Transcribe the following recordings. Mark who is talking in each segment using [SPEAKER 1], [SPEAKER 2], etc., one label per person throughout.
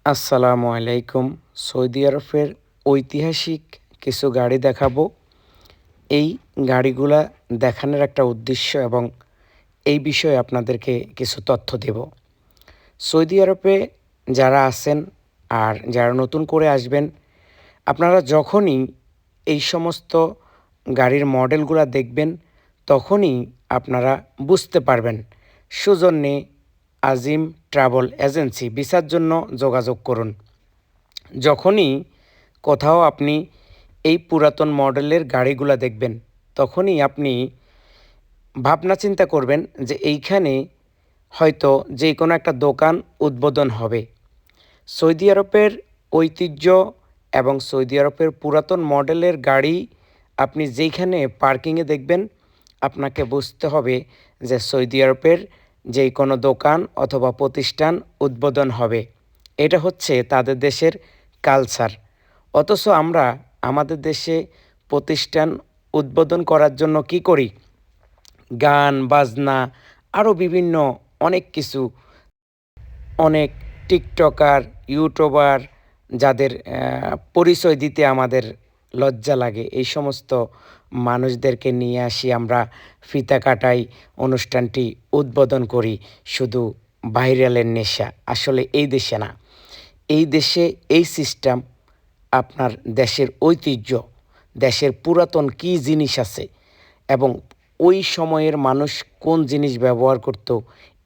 [SPEAKER 1] আসসালামু আলাইকুম। সৌদি আরবের ঐতিহাসিক কিছু গাড়ি দেখাবো। এই গাড়িগুলা দেখানোর একটা উদ্দেশ্য এবং এই বিষয়ে আপনাদেরকে কিছু তথ্য দেব। সৌদি আরবে যারা আছেন আর যারা নতুন করে আসবেন, আপনারা যখনই এই সমস্ত গাড়ির মডেলগুলা দেখবেন, তখনই আপনারা বুঝতে পারবেন। সৌজন্যে আজিম ট্রাভেল এজেন্সি ভিসার জন্য যোগাযোগ করুন। যখনই কোথাও আপনি এই পুরাতন মডেলের গাড়িগুলা দেখবেন, তখনই আপনি ভাবনা চিন্তা করবেন যে এইখানে হয়তো যে কোনো একটা দোকান উদ্বোধন হবে। সৌদি আরবের ঐতিহ্য এবং সৌদি আরবের পুরাতন মডেলের গাড়ি আপনি যেইখানে পার্কিংয়ে দেখবেন, আপনাকে বুঝতে হবে যে সৌদি আরবের যেই কোনো দোকান অথবা প্রতিষ্ঠান উদ্বোধন হবে। এটা হচ্ছে তাদের দেশের কালচার। অথচ আমরা আমাদের দেশে প্রতিষ্ঠান উদ্বোধন করার জন্য কি করি? গান, বাজনা আরও বিভিন্ন অনেক কিছু, অনেক টিকটকার, ইউটিউবার যাদের পরিচয় দিতে আমাদের লজ্জা লাগে, এই সমস্ত মানুষদেরকে নিয়ে আসি আমরা, ফিতা কাটাই, অনুষ্ঠানটি উদ্বোধন করি শুধু ভাইরালের নেশা। আসলে এই দেশে না। এই দেশে এই সিস্টেম আপনার দেশের ঐতিহ্য, দেশের পুরাতন কী জিনিস আছে এবং ওই সময়ের মানুষ কোন জিনিস ব্যবহার করত,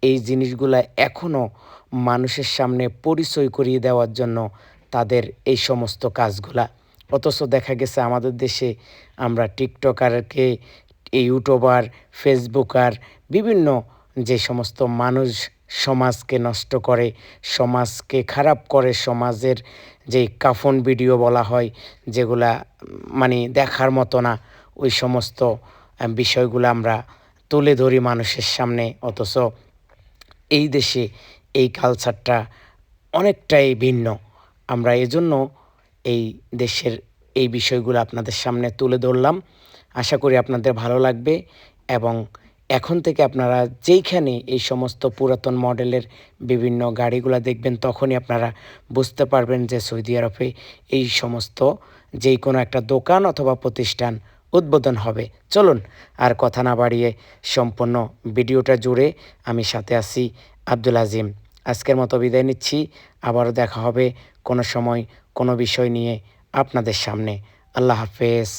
[SPEAKER 1] এই জিনিসগুলা এখনও মানুষের সামনে পরিচয় করিয়ে দেওয়ার জন্য তাদের এই সমস্ত কাজগুলা। অথচ দেখা গেছে আমাদের দেশে আমরা টিকটকারকে, ইউটিউবার, ফেসবুকার, বিভিন্ন যে সমস্ত মানুষ সমাজকে নষ্ট করে, সমাজকে খারাপ করে, সমাজের যেই কাফন ভিডিও বলা হয়, যেগুলা মানে দেখার মতো না, ওই সমস্ত বিষয়গুলো আমরা তুলে ধরি মানুষের সামনে। অথচ এই দেশে এই কালচারটা অনেকটাই ভিন্ন। আমরা এজন্য এই দেশের এই বিষয়গুলো আপনাদের সামনে তুলে ধরলাম। আশা করি আপনাদের ভালো লাগবে এবং এখন থেকে আপনারা যেইখানে এই সমস্ত পুরাতন মডেলের বিভিন্ন গাড়িগুলা দেখবেন, তখনই আপনারা বুঝতে পারবেন যে সৌদি আরবে এই সমস্ত যেই কোনো একটা দোকান অথবা প্রতিষ্ঠান উদ্বোধন হবে। চলুন আর কথা না বাড়িয়ে সম্পূর্ণ ভিডিওটা জুড়ে আমি সাথে আছি আব্দুল আজিম। আজকের মতো বিদায় নিচ্ছি। আবারও দেখা হবে কোনো সময় কোনো বিষয় নিয়ে আপনাদের সামনে। আল্লাহ হাফেজ।